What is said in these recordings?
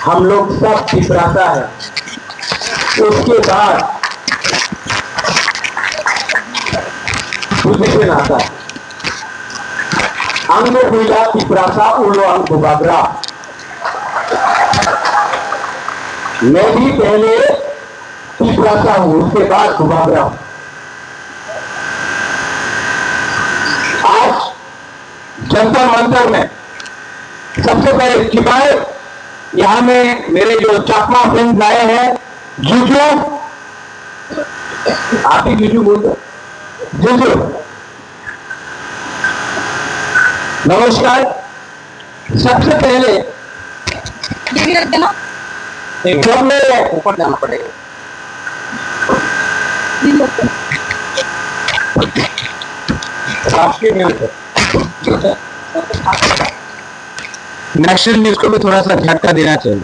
हम लोग सब पिपराता है। उसके बाद पोजीशन आता है अंग हुआ पिपरासा उलो अंग बुबागरा। मैं भी पहले पिपरासा हूं, उसके बाद बुबागरा हूं। आज जंतर मंतर में सबसे पहले किबाए यहां में मेरे जो चाकमा फ्रेंड्स आए हैं, जूजू, आप ही जूजू बोल दो, जूजू नमस्कार। सबसे पहले जब मैं ऊपर जाना पड़ेगा, राष्ट्रीय न्यूज नेशनल न्यूज को भी थोड़ा सा झटका देना चाहिए।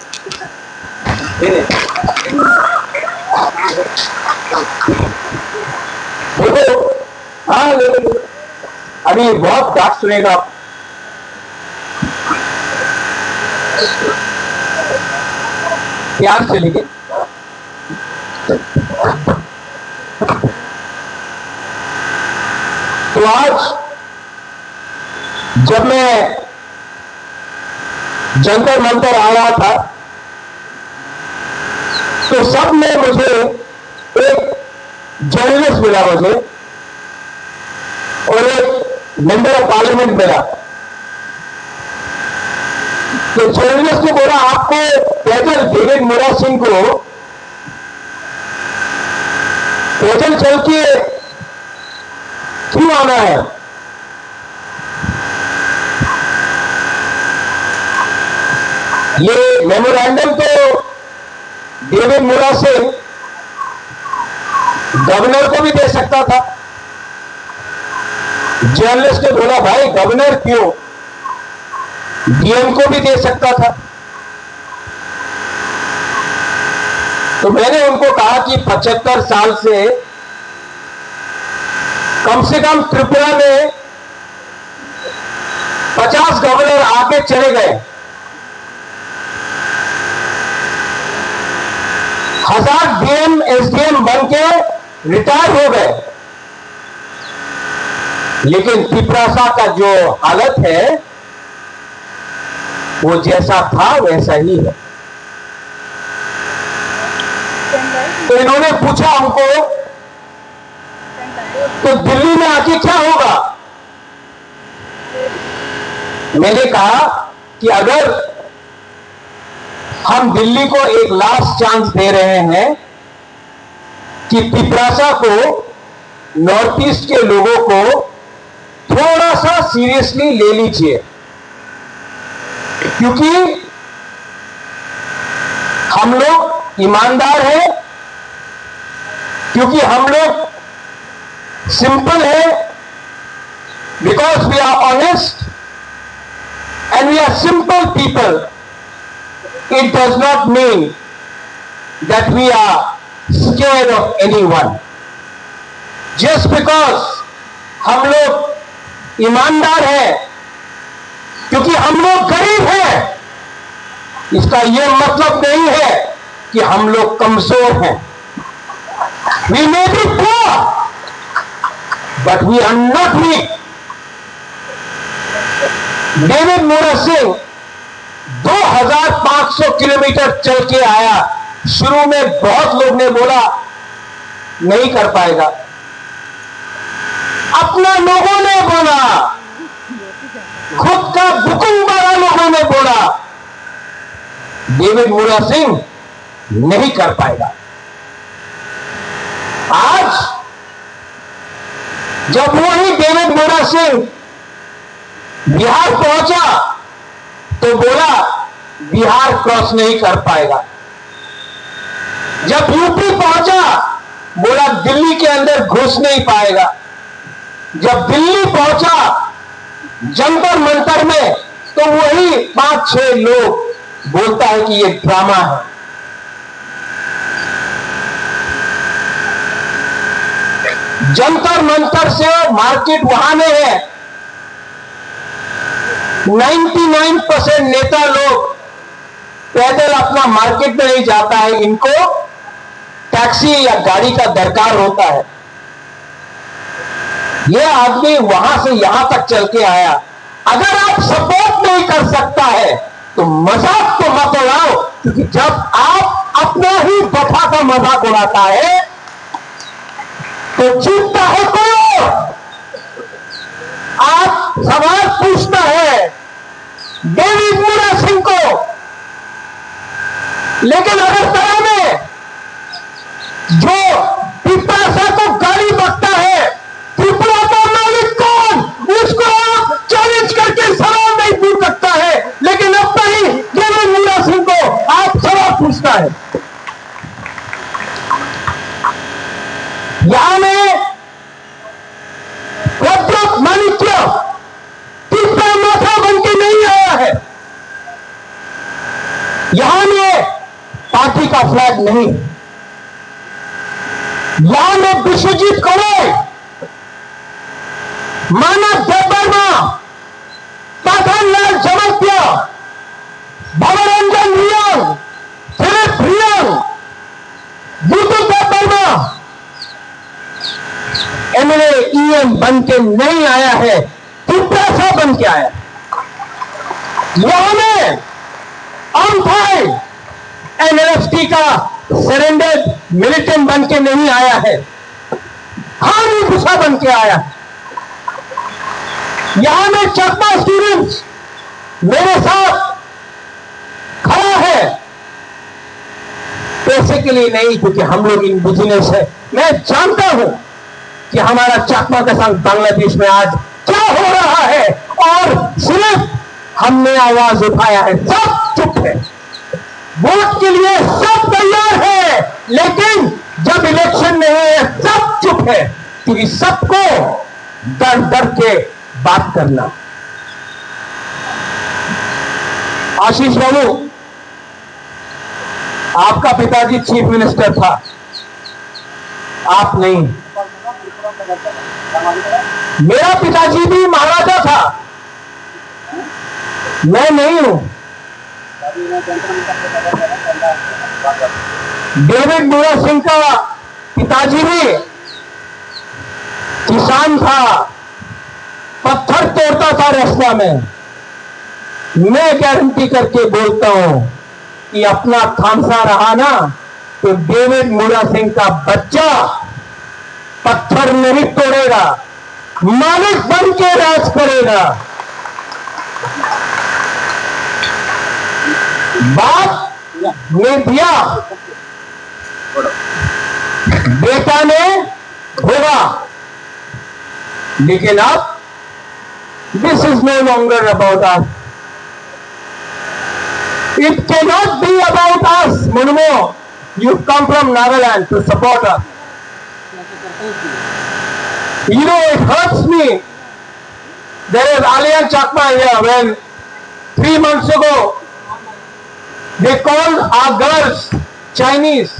हाँ अभी बहुत डांट सुनेगा आप। प्यार से लेके तो आज जब मैं जंतर मंतर आ रहा था तो सब में मुझे एक जर्नलिस्ट मिला मुझे और एक मेंबर ऑफ पार्लियामेंट मिला। तो जर्नलिस्ट ने बोला आपको पैदल डेविड मोरा सिंह को पैदल चल के क्यों आना है? ये मेमोरेंडम तो डेविड मोरा सिंह गवर्नर को भी दे सकता था। जर्नलिस्ट ने बोला भाई गवर्नर क्यों, डीएम को भी दे सकता था। तो मैंने उनको कहा कि 75 साल से कम त्रिपुरा में 50 गवर्नर आके चले गए, 1000 डीएम एसडीएम बन के रिटायर हो गए, लेकिन पिपरासा का जो हालत है वो जैसा था वैसा ही है। तो इन्होंने पूछा हमको तो दिल्ली में आके क्या होगा? मैंने कहा कि अगर हम दिल्ली को एक लास्ट चांस दे रहे हैं कि पिपरासा को, नॉर्थ ईस्ट के लोगों को थोड़ा सा सीरियसली ले लीजिए, क्योंकि हम लोग ईमानदार हैं, क्योंकि हम लोग सिंपल है, because we are honest and we are simple people. It does not mean that we are scared of anyone. Just because हम लोग ईमानदार हैं, क्योंकि हम लोग गरीब हैं, इसका यह मतलब नहीं है कि हम लोग कमजोर हैं। We may be poor but we are not weak. David मोरा सिंह 2500 किलोमीटर चल के आया। शुरू में बहुत लोग ने बोला नहीं कर पाएगा, अपना लोगों ने बोला, खुद का बुकुम वाला लोगों ने बोला डेविड मोरा सिंह नहीं कर पाएगा। आज जब वही डेविड मोरा सिंह बिहार पहुंचा तो बोला बिहार क्रॉस नहीं कर पाएगा। जब यूपी पहुंचा बोला दिल्ली के अंदर घुस नहीं पाएगा। जब दिल्ली पहुंचा जंतर मंतर में तो वही 5-6 लोग बोलता है कि ये ड्रामा है। जंतर मंतर से मार्केट वहां में है। 99% नेता लोग पैदल अपना मार्केट में नहीं जाता है, इनको टैक्सी या गाड़ी का दरकार होता है। यह आदमी वहां से यहां तक चल के आया। अगर आप सपोर्ट नहीं कर सकता है तो मजाक तो मत उड़ाओ, क्योंकि जब आप अपना ही दफा का मजाक उड़ाता है तो जीतता है कौन? आप सवाल पूछता है डेविड मूरा सिंह को, लेकिन अगरतला में जो पिपरासा को गाली बकता है, त्रिपुरा का मालिक कौन, उसको आप चैलेंज करके सवाल नहीं पूछ सकता है, लेकिन अपना ही डेविड मूरा सिंह को आप सवाल पूछता है। यहां में प्रद्योत माणिक्य तीसरा माथा बन के नहीं आया है। यहां में पार्टी का फ्लैग नहीं, यहां में विश्वजीत कौर, मानव देववर्मा, पाठनलाल जमत्या, भवरंजन रियांग, फिलिप रियांग, बुद्धू देववर्मा एमएलए ईएम बन के नहीं आया है, पिपरासा बन के आया। यहां में अम्फाई एनएलएफटी का सरेंडर मिलिटेंट बन के नहीं आया है, हानी भूसा बन के आया। यहां में चकमा स्टूडेंट्स मेरे साथ खड़ा है, पैसे के लिए नहीं, क्योंकि हम लोग इंडिजिनस है। मैं जानता हूं कि हमारा चकमा का संघ बांग्लादेश में आज क्या हो रहा है, और सिर्फ हमने आवाज उठाया है, सब चुप है। वोट के लिए सब तैयार है, लेकिन जब इलेक्शन में है सब चुप है, क्योंकि सबको डर डर के बात करना। आशीष बाबू, आपका पिताजी चीफ मिनिस्टर था, आप नहीं। मेरा पिताजी भी महाराजा था, मैं नहीं हूं। डेविड मूरा सिंह का पिताजी भी किसान था, पत्थर तोड़ता था रास्ता में। मैं गारंटी करके बोलता हूं कि अपना खामसा रहा ना तो डेविड मूरा सिंह का बच्चा पत्थर नहीं तोड़ेगा, मालिक बन के राज करेगा। बाप ने दिया, बेटा ने होगा, लेकिन अब this is no longer about us, it cannot be about us. Munmo, you come from Nagaland to support us. You know, it hurts me. There is Alian Chakma here. When 3 months ago they called our girls Chinese,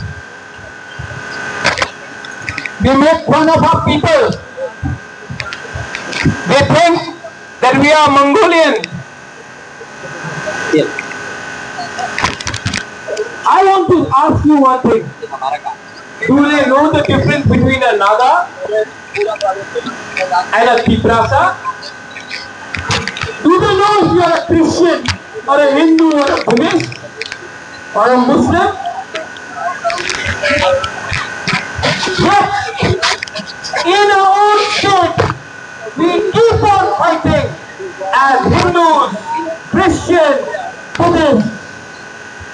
they make fun of our people. They think that we are Mongolian. Yes. I want to ask you one thing. Do they know the difference between a Naga and a Piprasa? Do they know if you are a Christian or a Hindu or a Buddhist or a Muslim? Yet, in our own state, we keep on fighting as Hindus, Christians, Buddhists.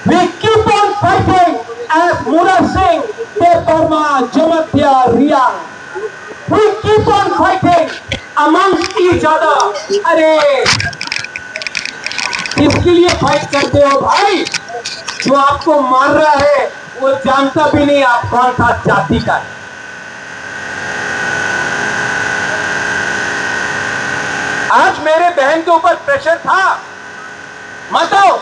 We keep on fighting as Mura Singh, Devarma, Jamatya, Riang. We keep on fighting amongst each other. अरे किसके लिए fight करते हो भाई? जो आपको मार रहा है वो जानता भी नहीं आप कौन सा जाति का है। आज मेरे बहन के ऊपर प्रेशर था, मत आओ।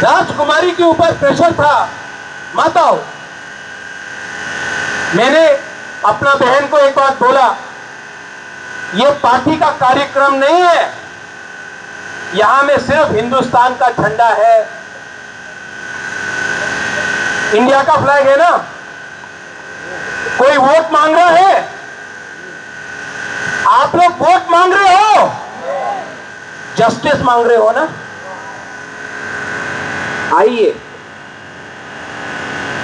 राजकुमारी के ऊपर प्रेशर था, मत आओ। मैंने अपना बहन को एक बात बोला, ये पार्टी का कार्यक्रम नहीं है, यहां में सिर्फ हिंदुस्तान का झंडा है, इंडिया का फ्लैग है ना। कोई वोट मांग रहा है? आप लोग वोट मांग रहे हो, जस्टिस मांग रहे हो ना। आइए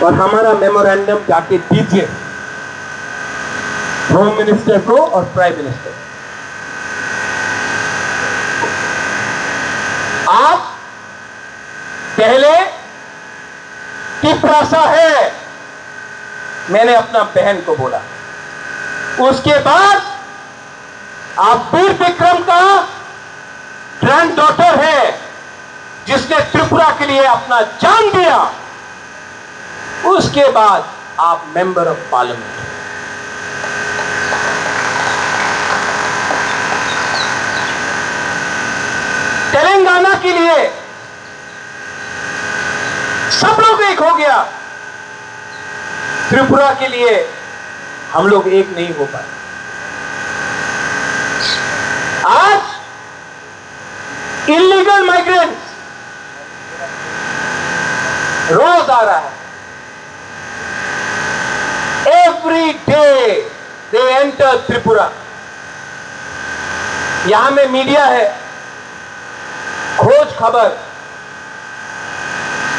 और हमारा मेमोरेंडम जाके दीजिए होम मिनिस्टर को और प्राइम मिनिस्टर। आप पहले तिपरासा है, मैंने अपना बहन को बोला। उसके बाद आप वीर विक्रम का ग्रैंड डॉटर है, जिसने त्रिपुरा के लिए अपना जान दिया। उसके बाद आप मेंबर ऑफ पार्लियामेंट। तेलंगाना के लिए सब लोग एक हो गया, त्रिपुरा के लिए हम लोग एक नहीं हो पाए। आज इलीगल माइग्रेंट्स रोज आ रहा है। Every day they enter Tripura. यहां में मीडिया है, खोज खबर,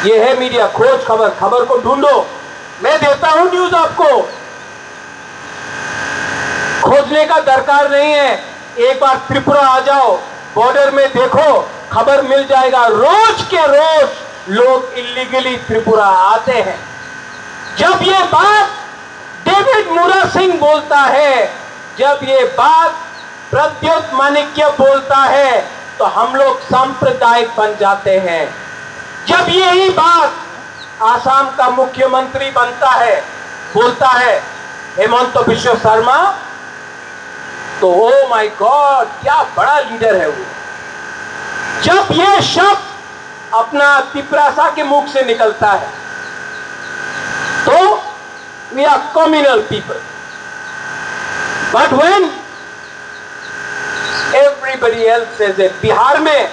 ये है मीडिया, खोज खबर, खबर को ढूंढो। मैं देता हूं न्यूज आपको, खोजने का दरकार नहीं है। एक बार त्रिपुरा आ जाओ, बॉर्डर में देखो, खबर मिल जाएगा। रोज के रोज लोग इलीगली त्रिपुरा आते हैं। जब ये बात डेविड मुरा सिंह बोलता है, जब ये बात प्रद्युत माणिक्य बोलता है, तो हम लोग सांप्रदायिक बन जाते हैं। जब यही बात आसाम का मुख्यमंत्री बनता है, बोलता है हेमंत बिश्व शर्मा, तो ओ माय गॉड, क्या बड़ा लीडर है वो। जब ये शब्द अपना तिपरासा के मुख से निकलता है, तो we are communal people. But when everybody else says it, Bihar में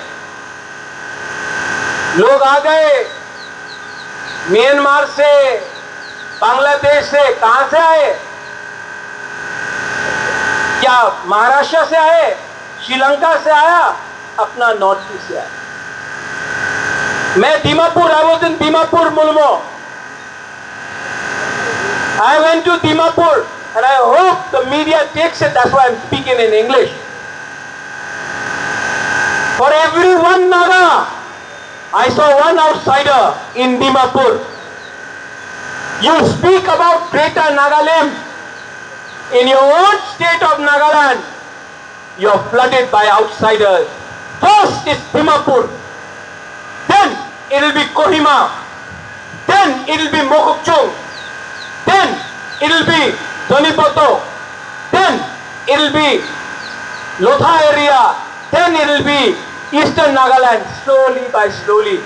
लोग आ गए, म्यांमार से, बांग्लादेश से, कहां से आए? क्या महाराष्ट्र से आए, श्रीलंका से आया, अपना नॉर्थ ईस्ट से आया। मैं Dimapur, I was in Dimapur Mulmo. I went to Dimapur and I hope the media takes it. That's why I'm speaking in English. For every one Naga, I saw one outsider in Dimapur. You speak about Greater Nagaland. In your own state of Nagaland, you're flooded by outsiders. First is Dimapur, then it will be Kohima, then it will be Mokokchung, then it will be Donipoto, then it will be Lotha area, then it will be Eastern Nagaland. Slowly by slowly,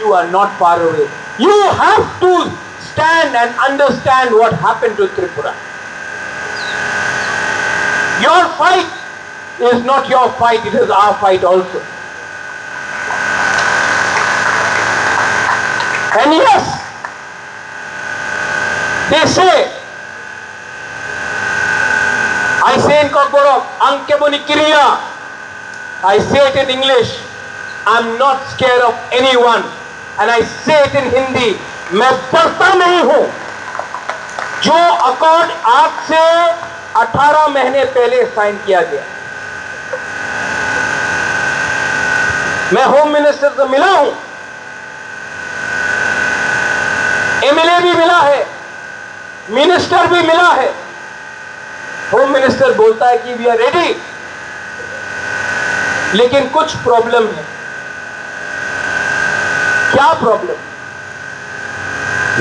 you are not far away. You have to stand and understand what happened to Tripura. Your fight is not your fight, it is our fight also. And yes, they say, I say in Kokborok, Anke Boni Kiriya, I say it in English, I'm not scared of anyone. And I say it in Hindi, मैं डरता नहीं हूं। जो accord आज से 18 महीने पहले sign किया गया, मैं होम मिनिस्टर से मिला हूं, एमएलए भी मिला है, मिनिस्टर भी मिला है। होम मिनिस्टर बोलता है कि वी आर रेडी, लेकिन कुछ प्रॉब्लम है। क्या प्रॉब्लम?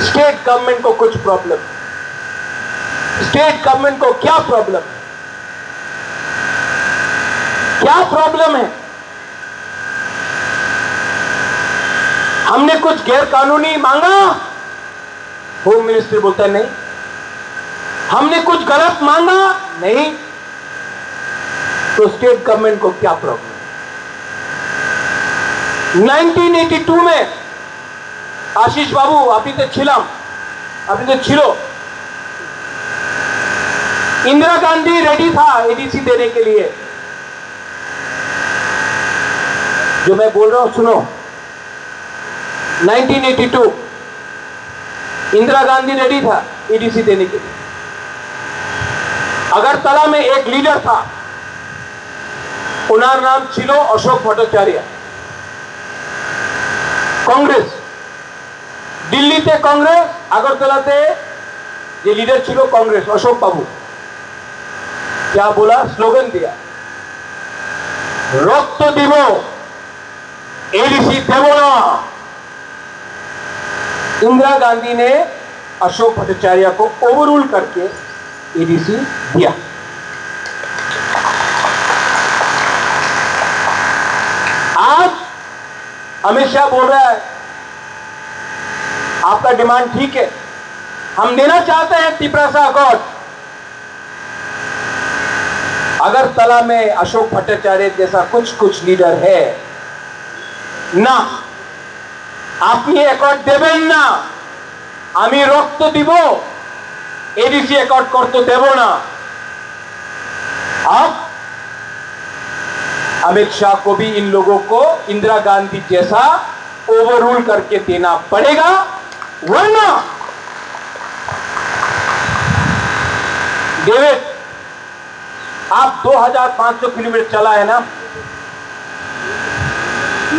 स्टेट गवर्नमेंट को कुछ प्रॉब्लम। स्टेट गवर्नमेंट को क्या प्रॉब्लम है? क्या प्रॉब्लम है? हमने कुछ गैर कानूनी मांगा, होम मिनिस्टर बोलता है नहीं। हमने कुछ गलत मांगा, नहीं। तो स्टेट गवर्नमेंट को क्या प्रॉब्लम? 1982 में आशीष बाबू আপনি তো ছিল इंदिरा गांधी रेडी था एडीसी देने के लिए। जो मैं बोल रहा हूं सुनो, 1982 इंदिरा गांधी रेडी था एडीसी देने के लिए। अगरतला में एक लीडर था, उनार नाम छिलो अशोक भट्टाचार्य। कांग्रेस दिल्ली ते कांग्रेस, अगरतला ते ये लीडर छिलो कांग्रेस अशोक बाबू। क्या बोला? स्लोगन दिया, रक्त দিব एडीसी देव ना। इंदिरा गांधी ने अशोक भट्टाचार्य को ओवररूल करके एडीसी दिया। आज अमित शाह बोल रहा है आपका डिमांड ठीक है, हम देना चाहते हैं तिपरासा अकॉर्ड। अगरतला में अशोक भट्टाचार्य जैसा कुछ लीडर है ना, আপনি অ্যাকর্ড দেবেন না, আমি রক্ত দিব, एडीसी অ্যাকর্ড করতে দেব না। अब अमित शाह को भी इन लोगों को इंदिरा गांधी जैसा ओवररूल करके देना पड़ेगा, वरना डेविड आप 2500 किलोमीटर चला है ना,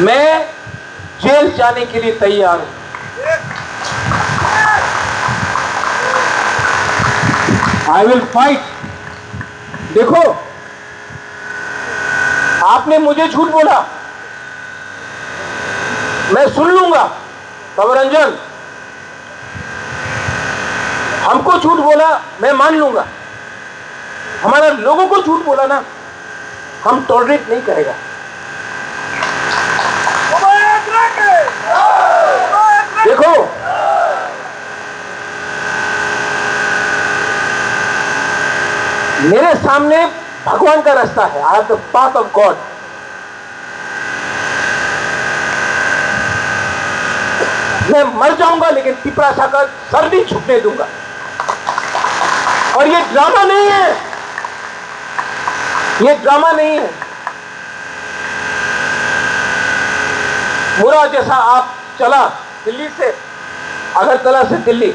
मैं जेल जाने के लिए तैयार हूं। I will fight. देखो, आपने मुझे झूठ बोला, मैं सुन लूंगा। बाबा रंजन हमको झूठ बोला, मैं मान लूंगा। हमारा लोगों को झूठ बोला ना, हम टॉलरेट नहीं करेगा। देखो, मेरे सामने भगवान का रास्ता है। I have the path of God. मैं मर जाऊंगा लेकिन तिपरासा का सर नहीं झुकने दूंगा। और ये ड्रामा नहीं है, ये ड्रामा नहीं है। मुरा जैसा आप चला दिल्ली से, अगरतला से दिल्ली,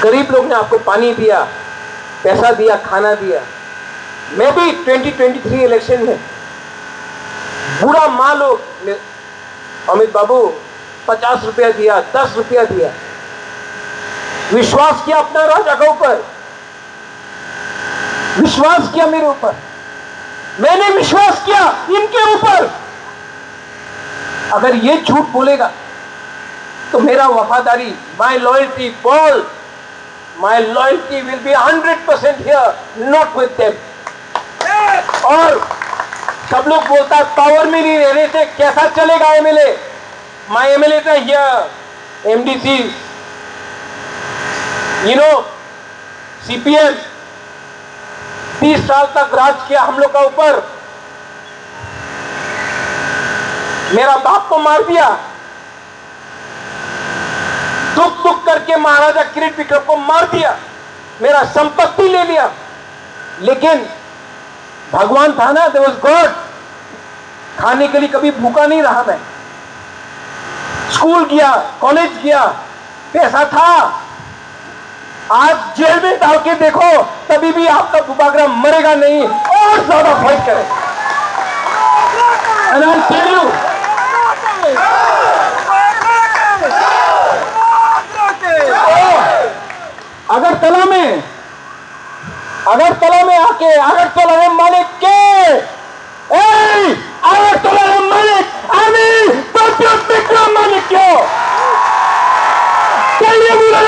गरीब लोग ने आपको पानी दिया, पैसा दिया, खाना दिया। मैं भी 2023 इलेक्शन में बुरा माँ लोग ने अमित बाबू 50 रुपया दिया, 10 रुपया दिया, विश्वास किया अपना राजा के ऊपर, विश्वास किया मेरे ऊपर, मैंने विश्वास किया इनके ऊपर। अगर ये झूठ बोलेगा तो मेरा वफादारी, माई loyalty ball, my loyalty will be 100% here, not with them. और सब लोग बोलता है पावर में नहीं रहने से कैसा चलेगा एमएलए। माई एमएलए था here, MDC, you know, CPM 30 साल तक राज किया हम लोग का ऊपर। मेरा बाप को मार दिया, दुख करके महाराजा किरीट विक्रम को मार दिया, मेरा संपत्ति ले लिया, लेकिन भगवान था ना, देयर वाज गॉड। खाने के लिए कभी भूखा नहीं रहा मैं। स्कूल गया, कॉलेज गया, पैसा था। आज जेल में डाल के देखो, तभी भी आपका बुबागरा मरेगा नहीं, और ज्यादा फाइट करें। अगरतला में आके अगरतला मालिक के, अगरतला मालिक मालिक क्यों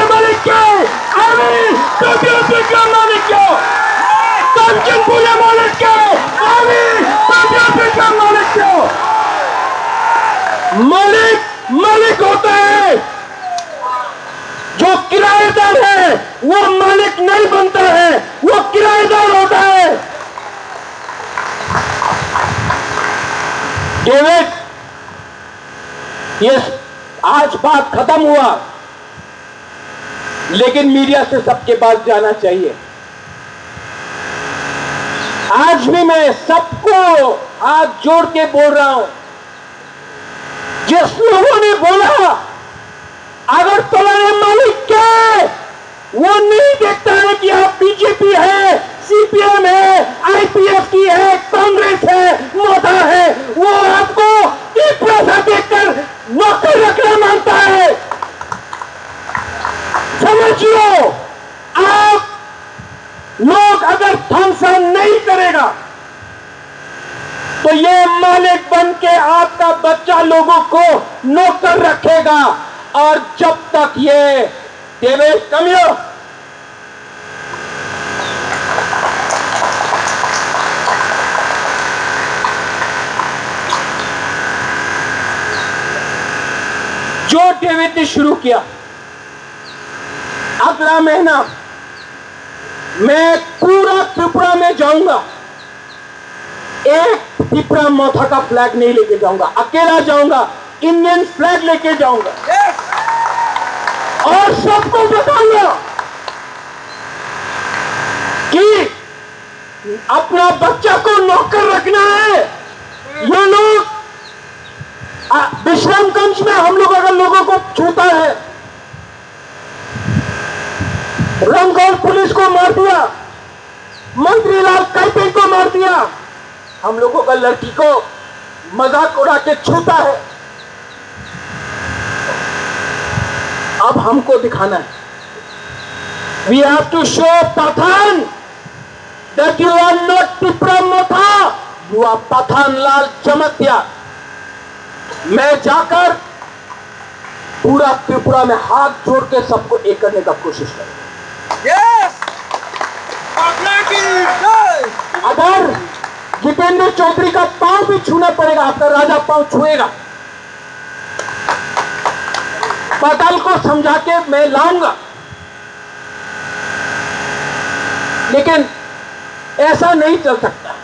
मालिक क्यों मालिक क्यों कंचनपुरा मालिक क्यों मालिक क्यों। मालिक मालिक होता है, जो किराएदार है वो मालिक नहीं बनता है, वो किराएदार होता है। डेविड, ये आज बात खत्म हुआ, लेकिन मीडिया से सबके पास जाना चाहिए। आज भी मैं सबको हाथ जोड़ के बोल रहा हूं, जिस लोगों ने बोला अगरतला में मालिक क्या है, वो नहीं देखता है कि आप बीजेपी है, सीपीएम है, आईपीएफ की है, कांग्रेस है, मोदा है, वो आपको पैसा देखकर नौकर रखना मानता है। समझिए, आप लोग अगर ध्वंसा नहीं करेगा तो ये मालिक बन के आपका बच्चा लोगों को नौकर रखेगा, और जब तक ये देवेश कमियो जो डेविड ने शुरू किया, अगला महीना मैं पूरा त्रिपुरा में जाऊंगा, एक त्रिपुरा मौथा का फ्लैग नहीं लेके जाऊंगा, अकेला जाऊंगा, इंडियन फ्लैग लेके जाऊंगा। और सबको बताऊंगा कि अपना बच्चा को नौकर रखना है। ये लोग विश्रामगंज में हम लोग अगर लोगों को छूता है, रंगौल पुलिस को मार दिया, मंत्री लाल कैपिंग को मार दिया, हम लोगों का लड़की को मजाक उड़ा के छूता है। अब हमको दिखाना है, we have to show Pathan that you are not Tripura Motha, you are Pathan Lal Chamatia. मैं जाकर पूरा त्रिपुरा में हाथ जोड़ के सबको एक करने का कोशिश करूंगा। अगर जितेंद्र चौधरी का पांव भी छूना पड़ेगा, आपका राजा पांव छुएगा, पताल को समझा के मैं लाऊंगा। लेकिन ऐसा नहीं चल सकता।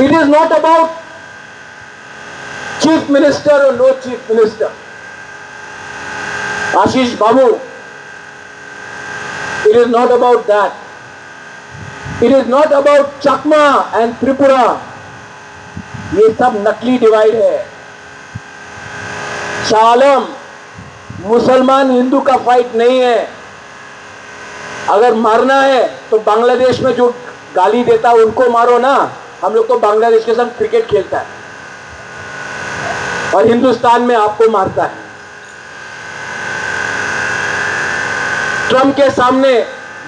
It is not about chief minister और no chief minister. Ashish Babu, it is not about that. It is not about Chakma and Tripura. ये सब नकली डिवाइड है। शाह आलम, मुसलमान हिंदू का फाइट नहीं है। अगर मारना है तो बांग्लादेश में जो गाली देता है उनको मारो ना। हम लोग तो बांग्लादेश के साथ क्रिकेट खेलता है और हिंदुस्तान में आपको मारता है। ट्रम्प के सामने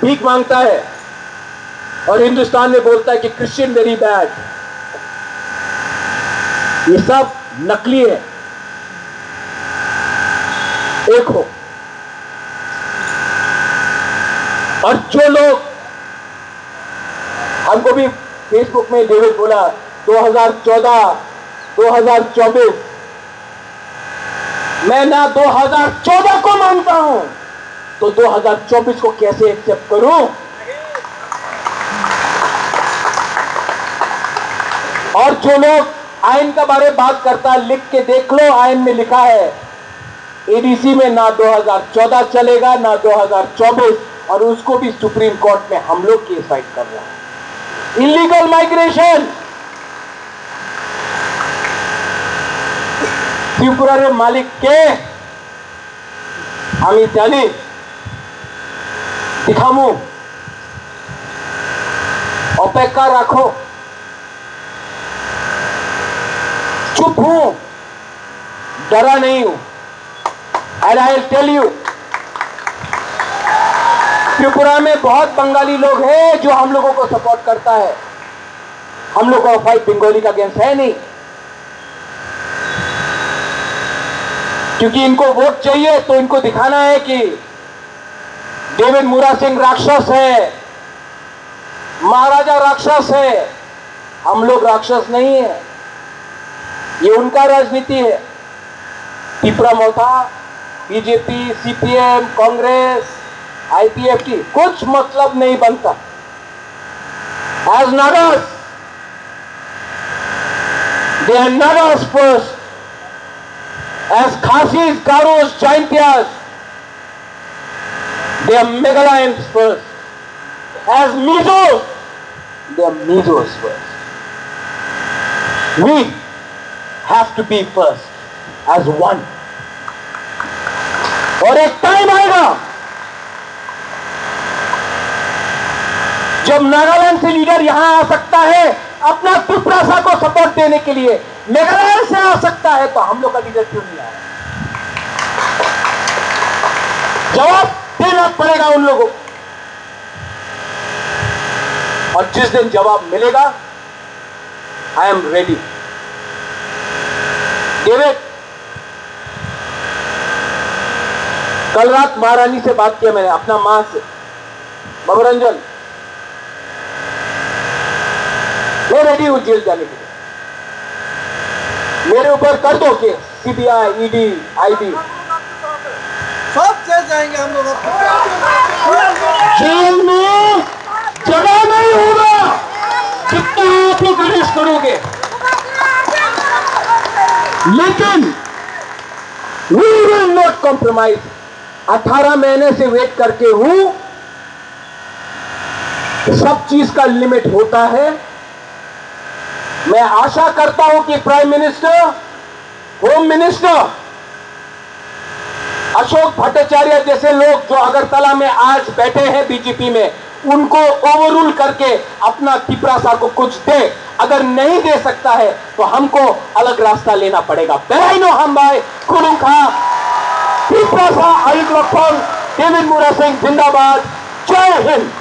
भीख मांगता है और हिंदुस्तान में बोलता है कि क्रिश्चियन वेरी बैड। ये सब नकली है। एक हो। और जो लोग, हमको भी फेसबुक में डेविड बोला 2014, 2024, मैं ना 2014 को मानता हूं तो 2024 को कैसे एक्सेप्ट करूं? और जो लोग आइन का बारे में बात करता है, लिख के देख लो, आइन में लिखा है एडीसी में ना 2014 चलेगा ना 2024, और उसको भी सुप्रीम कोर्ट में हम लोग केस फाइट कर रहे हैं। इलीगल माइग्रेशन, त्रिपुरा मालिक के আমি জানি दिखामू, अपेक्षा रखो, चुप हूं, डरा नहीं हूं। And I will tell you, Tripura में बहुत बंगाली लोग हैं जो हम लोगों को सपोर्ट करता है। हम लोगों का फाइट बंगाली का अगेंस्ट है नहीं, क्योंकि इनको वोट चाहिए तो इनको दिखाना है कि डेविड मुरा सिंह राक्षस है, महाराजा राक्षस है। हम लोग राक्षस नहीं है, ये उनका राजनीति है। Tripura Motha, BJP, CPM, Congress, IPF की कुछ मतलब नहीं बनता। As Nagas They are Nagas first. As Khasis, Garos, Jaintias, they are Meghalayans first. As Mizos, they are Mizos first. We have to be first as one. और एक टाइम आएगा जब नागालैंड से लीडर यहां आ सकता है अपना त्रिपुरा को सपोर्ट देने के लिए, मेघालय से आ सकता है, तो हम लोग का लीडर क्यों नहीं आया? जवाब देना पड़ेगा उन लोगों को। और जिस दिन जवाब मिलेगा, आई एम रेडी। डेविड, कल रात महारानी से बात किया मैंने, अपना मां से, मनोरंजन, मैं रेडी हूं जेल जाने के लिए। मेरे ऊपर कर दो केस, सीबीआई, ईडी, आईबी, सब जेल जाएंगे हम लोग। जेल में जगह नहीं होगा जितना आप लोग अरेस्ट करोगे, लेकिन we will not compromise। 18 महीने से वेट करके हूं, सब चीज का लिमिट होता है। मैं आशा करता हूं कि prime minister, home minister Ashok Bhattacharya जैसे लोग जो अगरतला में आज बैठे हैं बीजेपी में, उनको ओवररूल करके अपना त्रिपुरा को कुछ दे। अगर नहीं दे सकता है तो हमको अलग रास्ता लेना पड़ेगा। बेराइनो हम भाई कुलुंखा त्रिपुरा आयुध लखन, डेविड मुरा सिंह जिंदाबाद। जय हिंद।